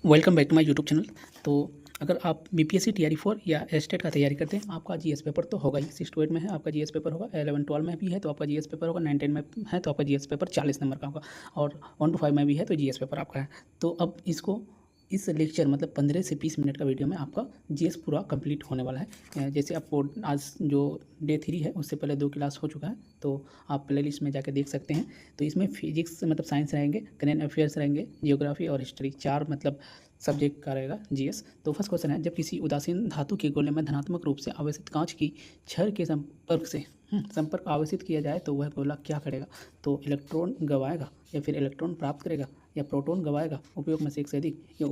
Welcome back to my YouTube channel. तो अगर आप बीपीएससी टीआरई 4 या एस्टेट का तैयारी करते हैं, आपका जीएस पेपर तो होगा ही। 6 to 8 में है आपका जीएस पेपर होगा, 11-12 में भी है तो आपका जीएस पेपर होगा, 9-10 में है तो आपका जीएस पेपर 40 नंबर का होगा, और 1 to 5 में भी है तो जीएस पेपर आपका है। तो अब इस लेक्चर मतलब 15 से 20 मिनट का वीडियो में आपका जीएस पूरा कंप्लीट होने वाला है। जैसे आपको आज जो डे 3 है उससे पहले 2 क्लास हो चुका है, तो आप प्ले लिस्ट में जाकर देख सकते हैं। तो इसमें फिजिक्स मतलब साइंस रहेंगे, करेंट अफेयर्स रहेंगे, जियोग्राफी और हिस्ट्री, 4 मतलब सब्जेक्ट का रहेगा जीएस। तो फर्स्ट क्वेश्चन है, जब किसी उदासीन धातु के गोले में धनात्मक रूप से आवेशित कांच की छड़ के संपर्क आवेशित किया जाए तो वह गोला क्या करेगा? तो इलेक्ट्रॉन गंवाएगा या फिर इलेक्ट्रॉन प्राप्त करेगा या प्रोटॉन गंवाएगा, उपयोग में से एक से अधिक या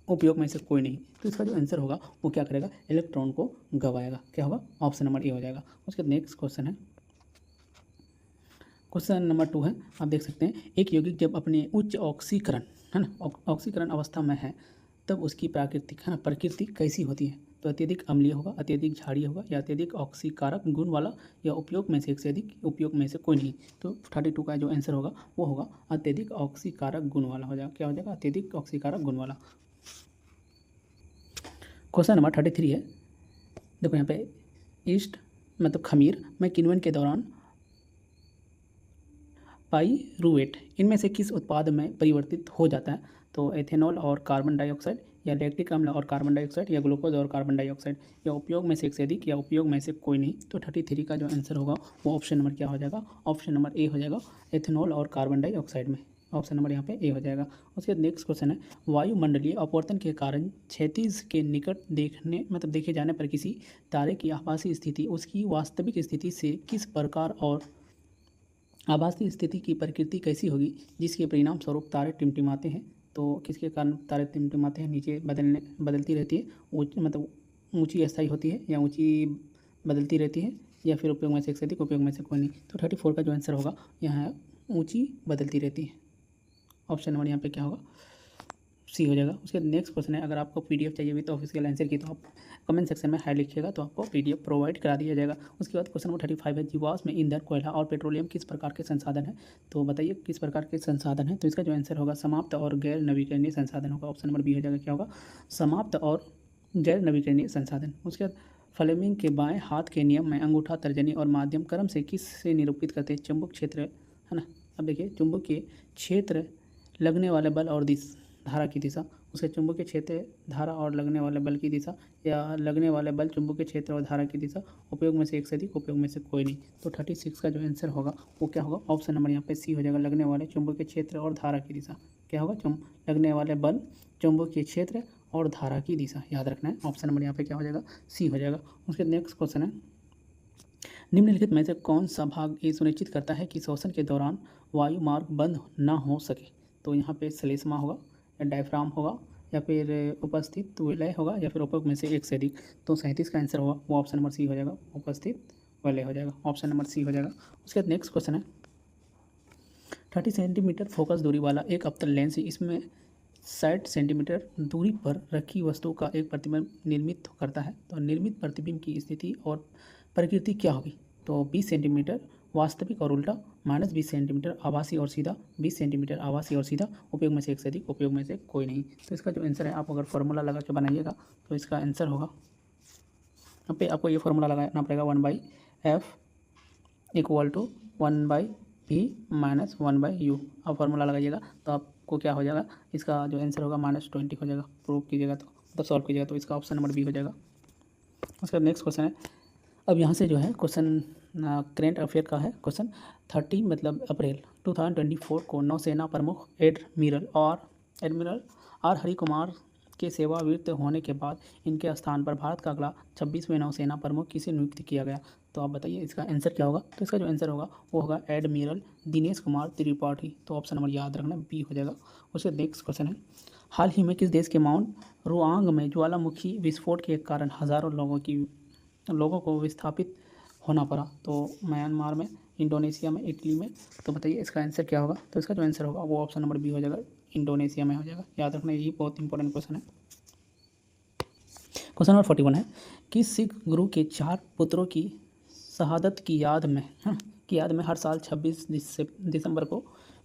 उपयोग में से कोई नहीं। तो इसका जो आंसर होगा वो क्या करेगा? इलेक्ट्रॉन को गंवाएगा। क्या होगा? ऑप्शन नंबर ए हो जाएगा। उसके नेक्स्ट क्वेश्चन है, क्वेश्चन नंबर 2 है, आप देख सकते हैं, एक यौगिक जब अपने उच्च ऑक्सीकरण है ना ऑक्सीकरण अवस्था में है तब उसकी प्राकृतिक है ना प्रकृति कैसी होती है? तो अत्यधिक अम्लीय होगा, अत्यधिक क्षारीय होगा या अत्यधिक ऑक्सीकारक गुण वाला या उपयोग में से एक से अधिक, उपयोग में से कोई नहीं। तो 32 का जो आंसर होगा वो होगा अत्यधिक ऑक्सीकारक गुण वाला हो जाएगा। क्या हो जाएगा? अत्यधिक ऑक्सीकारक गुण वाला। क्वेश्चन नंबर 33 है, देखो यहाँ पे ईस्ट मतलब खमीर में किण्वन के दौरान पाइरूवेट इनमें से किस उत्पाद में परिवर्तित हो जाता है? तो एथेनॉल और कार्बन डाइऑक्साइड या लैक्टिक अम्ल और कार्बन डाइऑक्साइड या ग्लूकोज और कार्बन डाइऑक्साइड या उपयोग में से एक से अधिक या उपयोग में से कोई नहीं। तो 33 का जो आंसर होगा वो ऑप्शन नंबर क्या हो जाएगा? ऑप्शन नंबर ए हो जाएगा, एथेनॉल और कार्बन डाइऑक्साइड में। ऑप्शन नंबर यहाँ पे ए हो जाएगा। उसके नेक्स्ट क्वेश्चन है, वायुमंडलीय अपवर्तन के कारण क्षैतिज के निकट देखे जाने पर किसी तारे की आभासी स्थिति उसकी वास्तविक स्थिति से किस प्रकार और आभासी स्थिति की प्रकृति कैसी होगी जिसके परिणाम स्वरूप तारे टिमटिमाते हैं? तो किसके कारण तारे टिमटिमाते हैं? नीचे बदलती रहती है, मतलब ऊंची अस्थायी होती है या ऊंची बदलती रहती है या फिर उपयोग में से एक से अधिक, उपयोग में से कोई नहीं। तो 34 का जो आंसर होगा यहाँ ऊंची बदलती रहती है। ऑप्शन नंबर यहाँ पे क्या होगा? सी हो जाएगा। उसके नेक्स्ट क्वेश्चन है, अगर आपको पीडीएफ चाहिए भी तो ऑफिशियल आंसर की तो आप कमेंट सेक्शन में हाई लिखिएगा तो आपको पीडीएफ प्रोवाइड करा दिया जाएगा। उसके बाद क्वेश्चन नंबर 35 है, जीवाश्म में ईंधन, कोयला और पेट्रोलियम किस प्रकार के संसाधन है? तो बताइए किस प्रकार के संसाधन है? तो इसका जो आंसर होगा समाप्त और गैर नवीकरणीय संसाधन होगा। ऑप्शन नंबर बी हो जाएगा। क्या होगा? समाप्त और गैर नवीकरणीय संसाधन। उसके बाद फ्लेमिंग के बाएं हाथ के नियम में अंगूठा, तर्जनी और माध्यम क्रम से किस से निरूपित करते हैं? चुंबक क्षेत्र है ना। अब देखिए, चुंबकीय क्षेत्र, लगने वाले बल और धारा की दिशा। उसके चुंबकीय क्षेत्र, धारा और लगने वाले बल की दिशा, या लगने वाले बल, चुंबकीय क्षेत्र और धारा की दिशा, उपयोग में से एक से अधिक, उपयोग में से कोई नहीं। तो 36 का जो आंसर होगा वो क्या होगा? ऑप्शन नंबर यहाँ पे सी हो जाएगा, लगने वाले, चुंबकीय क्षेत्र और धारा की दिशा। क्या होगा? लगने वाले बल, चुंबकीय क्षेत्र और धारा की दिशा, याद रखना है। ऑप्शन नंबर यहाँ पे क्या हो जाएगा? सी हो जाएगा। उसके नेक्स्ट क्वेश्चन है, निम्नलिखित में से कौन सा भाग ये सुनिश्चित करता है कि श्वसन के दौरान वायु मार्ग बंद ना हो सके? तो यहाँ पे श्लेष्मा होगा या डायफ्राम होगा या फिर उपस्थित विलय होगा या फिर उपयोग में से एक से अधिक। तो 37 का आंसर होगा वो ऑप्शन नंबर सी हो जाएगा, उपस्थित विलय हो जाएगा। ऑप्शन नंबर सी हो जाएगा। उसके बाद नेक्स्ट क्वेश्चन है, 30 सेंटीमीटर फोकस दूरी वाला एक अवतल लेंस, इसमें 60 सेंटीमीटर दूरी पर रखी वस्तु का एक प्रतिबिंब निर्मित करता है। तो निर्मित प्रतिबिंब की स्थिति और प्रकृति क्या होगी? तो 20 सेंटीमीटर वास्तविक और उल्टा, -20 सेंटीमीटर आभासी और सीधा, 20 सेंटीमीटर आभासी और सीधा, उपयोग में से एक से अधिक, उपयोग में से कोई नहीं। तो इसका जो आंसर है, आप अगर फॉर्मूला लगा के बनाइएगा तो इसका आंसर होगा, यहाँ पे आपको ये फॉर्मूला लगाना पड़ेगा, 1/f = 1/p - 1/u। आप फॉर्मूला लगाइएगा तो आपको क्या हो जाएगा? इसका जो आंसर होगा -20 हो जाएगा। प्रूव कीजिएगा तो मतलब सॉल्व कीजिएगा तो इसका ऑप्शन नंबर बी हो जाएगा। उसका नेक्स्ट क्वेश्चन है, अब यहाँ से जो है क्वेश्चन करेंट अफेयर का है। क्वेश्चन 30 मतलब अप्रैल 2024 को नौसेना प्रमुख एडमिरल आर हरि कुमार के सेवानिवृत्त होने के बाद इनके स्थान पर भारत का अगला 26वें नौसेना प्रमुख किसे नियुक्त किया गया? तो आप बताइए इसका आंसर क्या होगा? तो इसका जो आंसर होगा वो होगा एडमिरल दिनेश कुमार त्रिपाठी। तो ऑप्शन नंबर याद रखना बी हो जाएगा। उसके नेक्स्ट क्वेश्चन है, हाल ही में किस देश के माउंट रुआंग में ज्वालामुखी विस्फोट के कारण हज़ारों लोगों को विस्थापित होना पड़ा? तो म्यांमार में, इंडोनेशिया में, इटली में। तो बताइए इसका आंसर क्या होगा? तो इसका जो आंसर होगा वो ऑप्शन नंबर बी हो जाएगा, इंडोनेशिया में हो जाएगा। याद रखना, यही बहुत इंपॉर्टेंट क्वेश्चन है। क्वेश्चन नंबर 41 है, किस सिख गुरु के 4 पुत्रों की शहादत की याद में हर साल 26 दिसंबर को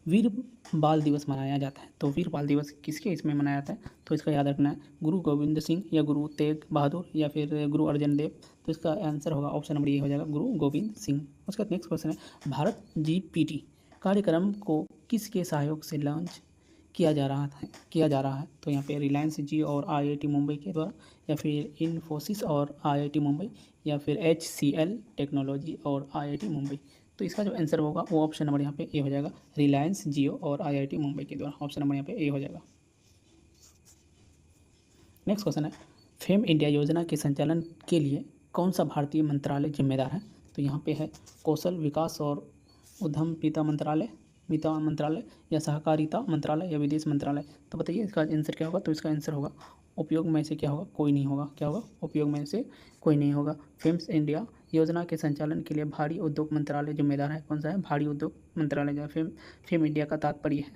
वीर बाल दिवस मनाया जाता है। तो वीर बाल दिवस किसके इसमें मनाया जाता है? तो इसका याद रखना है, गुरु गोविंद सिंह या गुरु तेग बहादुर या फिर गुरु अर्जन देव। तो इसका आंसर होगा ऑप्शन नंबर ए हो जाएगा, गुरु गोविंद सिंह। उसका नेक्स्ट क्वेश्चन है, भारत जीपीटी कार्यक्रम को किसके सहयोग से लॉन्च किया जा रहा है? तो यहाँ पे रिलायंस जियो और आईआईटी मुंबई के द्वारा, या फिर इन्फोसिस और आईआईटी मुंबई, या फिर HCL टेक्नोलॉजी और आईआईटी मुंबई। तो इसका जो आंसर होगा वो ऑप्शन नंबर यहाँ पे ए हो जाएगा, रिलायंस जियो और आईआईटी मुंबई के द्वारा। ऑप्शन नंबर यहाँ पे ए हो जाएगा। नेक्स्ट क्वेश्चन है, फेम इंडिया योजना के संचालन के लिए कौन सा भारतीय मंत्रालय जिम्मेदार है? तो यहाँ पे है कौशल विकास और उद्यमिता मंत्रालय या सहकारिता मंत्रालय या विदेश मंत्रालय। तो बताइए इसका आंसर क्या होगा? तो इसका आंसर होगा उपयोग में से क्या होगा? कोई नहीं होगा। क्या होगा? उपयोग में से कोई नहीं होगा। फेम्स इंडिया योजना के संचालन के लिए भारी उद्योग मंत्रालय जिम्मेदार है। कौन सा है? भारी उद्योग मंत्रालय जो है फेम इंडिया का तात्पर्य है।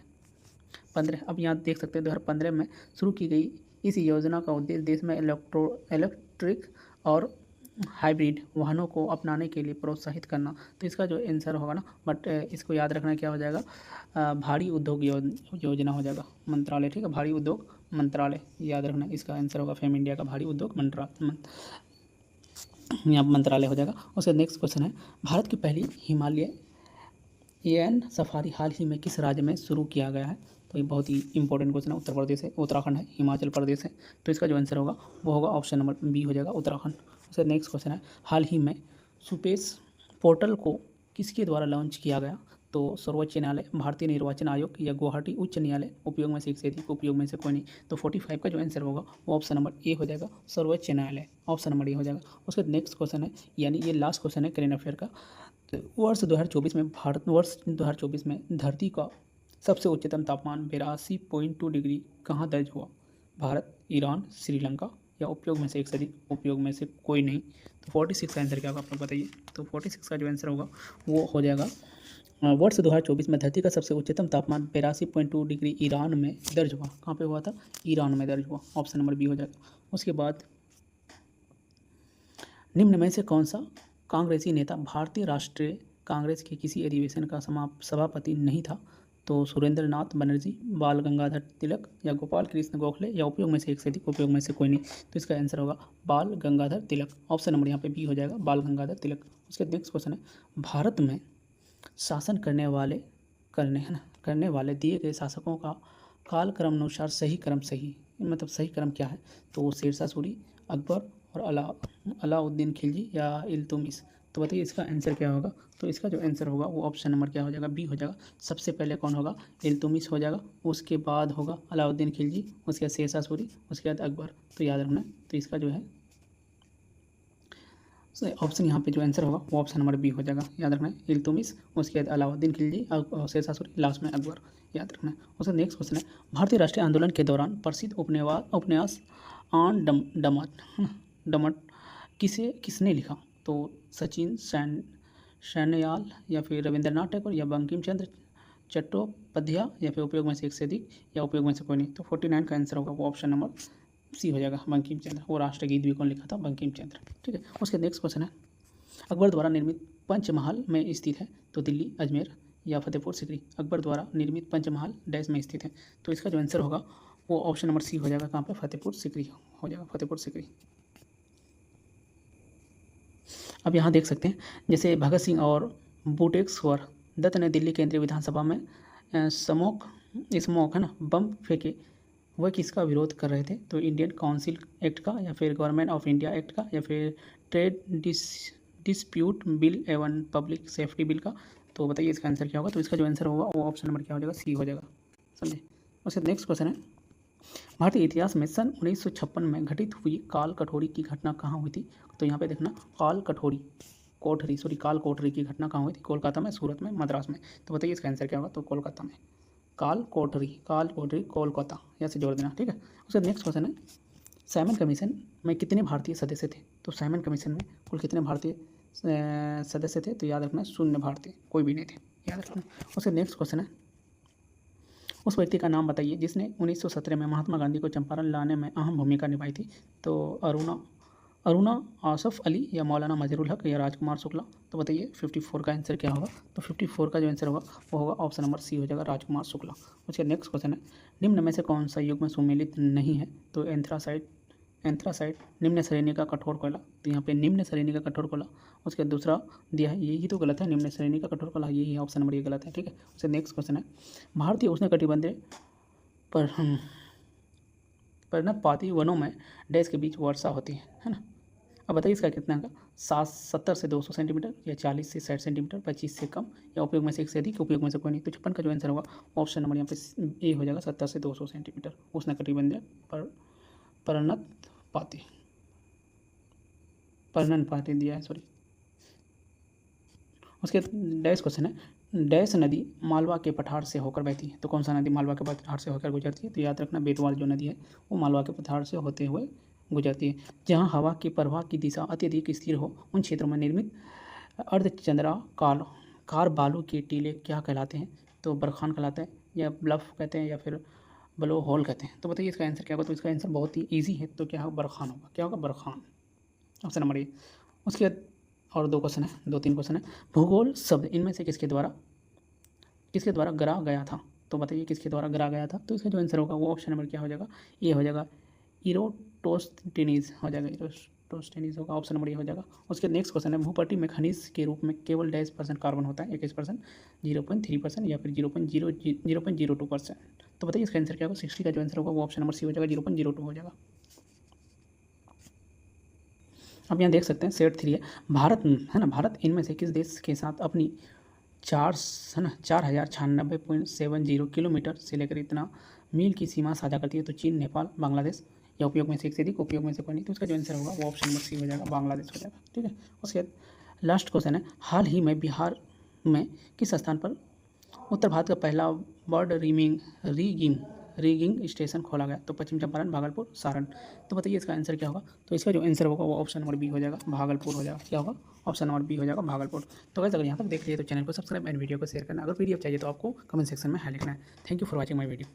15 अब यहाँ देख सकते हैं 2015 में शुरू की गई इस योजना का उद्देश्य देश में इलेक्ट्रिक और हाइब्रिड वाहनों को अपनाने के लिए प्रोत्साहित करना। तो इसका जो आंसर होगा ना, बट इसको याद रखना क्या हो जाएगा, भारी उद्योग योजना हो जाएगा, मंत्रालय। ठीक है, भारी उद्योग मंत्रालय याद रखना, इसका आंसर होगा फेम इंडिया का भारी उद्योग यहाँ मंत्रालय हो जाएगा। उसका नेक्स्ट क्वेश्चन है, भारत की पहली हिमालयन सफारी हाल ही में किस राज्य में शुरू किया गया है? तो ये बहुत ही इंपॉर्टेंट क्वेश्चन है। उत्तर प्रदेश है, उत्तराखंड है, हिमाचल प्रदेश है। तो इसका जो आंसर होगा वो होगा ऑप्शन नंबर बी हो जाएगा, उत्तराखंड। उसका नेक्स्ट क्वेश्चन है, हाल ही में सुपेस पोर्टल को किसके द्वारा लॉन्च किया गया? तो सर्वोच्च न्यायालय, भारतीय निर्वाचन आयोग या गुवाहाटी उच्च न्यायालय। उपयोग में से एक से अधिक, उपयोग में से कोई नहीं। तो 45 का जो आंसर होगा वो ऑप्शन नंबर ए हो जाएगा, सर्वोच्च न्यायालय। ऑप्शन नंबर ए हो जाएगा। उसका नेक्स्ट क्वेश्चन है, यानी ये लास्ट क्वेश्चन है करेंट अफेयर का, वर्ष 2024 में वर्ष 2024 में धरती का सबसे उच्चतम तापमान 82.2 डिग्री कहाँ दर्ज हुआ? भारत, ईरान, श्रीलंका या उपयोग में से एक से अधिक, उपयोग में से कोई नहीं। तो 46 का आंसर क्या होगा आप लोग बताइए? तो 46 का जो आंसर होगा वो हो जाएगा, वर्ष 2024 में धरती का सबसे उच्चतम तापमान 82.2 डिग्री ईरान में दर्ज हुआ। कहाँ पे हुआ था? ईरान में दर्ज हुआ। ऑप्शन नंबर बी हो जाएगा। उसके बाद निम्न में से कौन सा कांग्रेसी नेता भारतीय राष्ट्रीय कांग्रेस के किसी अधिवेशन का सभापति नहीं था? तो सुरेंद्र नाथ बनर्जी, बाल गंगाधर तिलक या गोपाल कृष्ण गोखले या उपयोग में से एक से अधिक, उपयोग में से कोई नहीं। तो इसका आंसर होगा बाल गंगाधर तिलक। ऑप्शन नंबर यहाँ पे बी हो जाएगा, बाल गंगाधर तिलक। उसके नेक्स्ट क्वेश्चन है, भारत में शासन करने वाले दिए गए शासकों का कालक्रम अनुसार सही क्रम सही क्रम क्या है? तो शेरशाह सूरी, अकबर और अलाउद्दीन खिलजी या इल्तुतमिश। तो बताइए इसका आंसर क्या होगा? तो इसका जो आंसर होगा वो ऑप्शन नंबर क्या हो जाएगा? बी हो जाएगा। सबसे पहले कौन होगा? इल्तुतमिश हो जाएगा, उसके बाद होगा अलाउद्दीन खिलजी, उसके बाद शेरशाह सूरी, उसके बाद अकबर। तो याद रखना, तो इसका जो है ऑप्शन यहाँ पे जो आंसर होगा वो ऑप्शन नंबर बी हो जाएगा। याद रखना है, इल्तुतमिश, उसके बाद अलाउद्दीन खिलजी और शेरशाह सूरी, लास्ट में अकबर। याद रखना है। उसका नेक्स्ट क्वेश्चन है, भारतीय राष्ट्रीय आंदोलन के दौरान प्रसिद्ध उपन्यास आन डमट किसने लिखा? तो सचिन सैन्याल या फिर रविंद्रनाथ टैगोर या बंकिम चंद्र चट्टोपाध्याय या फिर उपयोग में से एक से अधिक या उपयोग में से कोई नहीं। तो 49 का आंसर होगा वो ऑप्शन नंबर सी हो जाएगा, बंकिम चंद्र। वो राष्ट्रगीत भी कौन लिखा था? बंकिम चंद्र। ठीक है। उसके नेक्स्ट क्वेश्चन है, अकबर द्वारा निर्मित पंचमहल में स्थित है? तो दिल्ली, अजमेर या फतेहपुर सिकरी। अकबर द्वारा निर्मित पंचमहल डैश में स्थित है। तो इसका जो आंसर होगा वो ऑप्शन नंबर सी हो जाएगा, कहाँ पे? फतेहपुर सिकरी हो जाएगा, फतेहपुर सिकरी। अब यहाँ देख सकते हैं, जैसे भगत सिंह और बटुकेश्वर दत्त ने दिल्ली केंद्रीय विधानसभा में स्मोक है ना, बम फेंके, वह किसका विरोध कर रहे थे? तो इंडियन काउंसिल एक्ट का या फिर गवर्नमेंट ऑफ इंडिया एक्ट का या फिर ट्रेड डिस्प्यूट बिल एवं पब्लिक सेफ्टी बिल का। तो बताइए इसका आंसर क्या होगा? तो इसका जो आंसर होगा वो ऑप्शन नंबर क्या हो जाएगा? सी हो जाएगा। समझे। उसके नेक्स्ट क्वेश्चन है, भारतीय इतिहास में सन 1956 में घटित हुई काल कठोरी की घटना कहाँ हुई थी? तो यहाँ पे देखना, काल कोठरी की घटना कहाँ हुई थी? कोलकाता में, सूरत में, मद्रास में। तो बताइए इसका आंसर क्या होगा? तो कोलकाता में, काल कोठरी कोलकाता, ऐसे जोड़ देना। ठीक है। उसका नेक्स्ट क्वेश्चन है, साइमन कमीशन में कितने भारतीय सदस्य थे? तो साइमन कमीशन में कुल कितने भारतीय सदस्य थे? तो याद रखना, 0 भारतीय, कोई भी नहीं थे। याद रखना। उसका नेक्स्ट क्वेश्चन है, उस व्यक्ति का नाम बताइए जिसने 1917 में महात्मा गांधी को चंपारण लाने में अहम भूमिका निभाई थी? तो अरुणा आसफ अली या मौलाना मजरुल हक या राजकुमार शुक्ला। तो बताइए 54 का आंसर क्या होगा। तो 54 का जो आंसर होगा वो होगा ऑप्शन नंबर सी हो जाएगा, राजकुमार शुक्ला। उसके नेक्स्ट क्वेश्चन है, निम्न में से कौन सा युग्म सुमेलित नहीं है। तो एंथ्रासाइट निम्न श्रेणी का कठोर कोयला। तो यहाँ पे निम्न श्रेणी का कठोर कोयला, उसके दूसरा दिया है, यही तो गलत है, निम्न श्रेणी का कठोर कोयला यही है, ऑप्शन नंबर ये गलत है। ठीक है। उसके नेक्स्ट क्वेश्चन है, भारतीय उष्णकटिबंधीय पर पर्णपाती वनों में डैश के बीच वर्षा होती है ना। अब बताइए इसका कितना होगा, 70 से 200 सेंटीमीटर या 40 से 60 सेंटीमीटर, 25 से कम या उपयोग में से एक से अधिक, उपयोग में से कोई नहीं। तो 56 का जो आंसर होगा ऑप्शन नंबर यहाँ पे ए हो जाएगा, 70 से 200 सेंटीमीटर उष्णकटिबंधीय पर्णपाती दिया है, सॉरी। उसके डैश क्वेश्चन है, डैश नदी मालवा के पठार से होकर बहती है। तो कौन सा नदी मालवा के पठार से होकर गुजरती है। तो याद रखना बेतवाल जो नदी है वो मालवा के पठार से होते हुए गुजरती है। जहाँ हवा के प्रवाह की दिशा अत्यधिक स्थिर हो उन क्षेत्रों में निर्मित अर्धचंद्राकार बालू के टीले क्या कहलाते हैं। तो बरखान कहलाते हैं, या ब्लफ कहते हैं, या फिर ब्लो होल कहते हैं। तो बताइए इसका आंसर क्या होगा। तो इसका आंसर बहुत ही ईजी है, तो क्या होगा, बरखान होगा। क्या होगा, बरखान, ऑप्शन नंबर ए। उसके बाद और 2 क्वेश्चन है, 2-3 क्वेश्चन है, भूगोल शब्द इनमें से किसके द्वारा गढ़ा गया था। तो बताइए किसके द्वारा गढ़ा गया था। तो इसका जो आंसर होगा वो ऑप्शन नंबर क्या हो जाएगा, ये हो जाएगा, इरोटोस्थेनीज हो जाएगा, इरोटोस्थेनीज होगा, ऑप्शन नंबर ये हो जाएगा। उसके नेक्स्ट क्वेश्चन है, भूपट्टी में खनिज के रूप में केवल -% कार्बन होता है, 21%, 0.3% या फिर 0.02%। तो बताइए इसका आंसर क्या होगा। 60 का जो आंसर होगा वो ऑप्शन नंबर सी हो जाएगा, 0.02 हो जाएगा। अब यहाँ देख सकते हैं सेट 3 है, भारत है ना, भारत इनमें से किस देश के साथ अपनी 4096.70 किलोमीटर से लेकर इतना मील की सीमा साझा करती है। तो चीन, नेपाल, बांग्लादेश या उपयोग में से एक से अधिक, उपयोग में से कोई नहीं। तो उसका जो आंसर होगा वो ऑप्शन नंबर सी हो जाएगा, बांग्लादेश हो जाएगा। ठीक है। उसके बाद लास्ट क्वेश्चन है, हाल ही में बिहार में किस स्थान पर उत्तर भारत का पहला बर्ड रिगिंग स्टेशन खोला गया। तो पश्चिम चंपारण, भागलपुर, सारण। तो बताइए इसका आंसर क्या होगा। तो इसका जो आंसर होगा वो ऑप्शन नंबर बी हो जाएगा, भागलपुर हो जाएगा। क्या होगा, ऑप्शन नंबर बी हो जाएगा, भागलपुर। तो गाइस अगर यहाँ तक देख लिए तो चैनल को सब्सक्राइब एंड वीडियो को शेयर करना। अगर पीडीएफ चाहिए तो आपको कमेंट सेक्शन में हाई लिखना है। Thank you for watching my video.